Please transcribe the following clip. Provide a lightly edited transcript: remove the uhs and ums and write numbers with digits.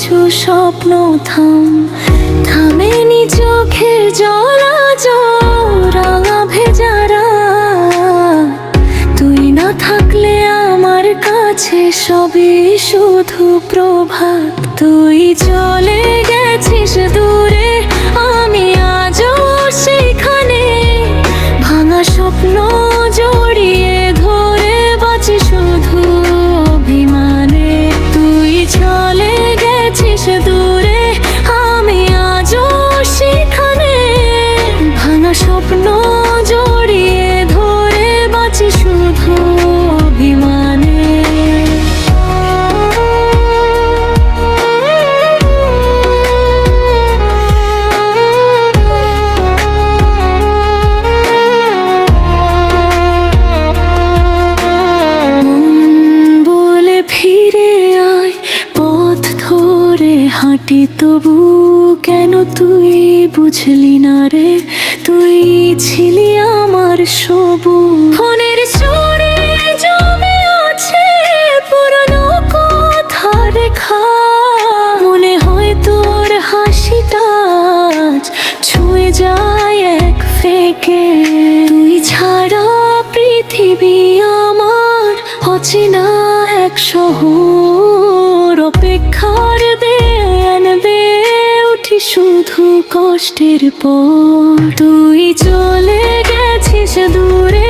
কিছু স্বপ্ন থামেনি চোখের জলা রাঙা ভেজারা। তুই না থাকলে আমার কাছে সবই শুধু প্রভাত। তুই চলে গেছিস দূরে, আমি আজও সেখানে। ভাঙা স্বপ্ন জড়িয়ে ধরে বাঁচি শুধু অভিমানে। তুই চলে গেছিস দূরে, আমি আজও সেখানে। ভাঙা স্বপ্ন জড়িয়ে ধরে বাঁচি শুধু অভিমানে। ফিরে আয়, পথ ধরে হাঁটি তবু কেন তুই বুঝলি না রে? তুই ছিলি আমার সবুজ। ফোনের সুরে জমে আছে পুরনো কথা রেখা। মনে হয় তোর হাসিটা আজ ছুঁয়ে যায় এক ফেকে। তুই ছাড়া পৃথিবী আমার অচেনা এক শহর। অপেক্ষার দেন উঠি শুধু কষ্টের পর। তুই চলে গেছিস দূরে,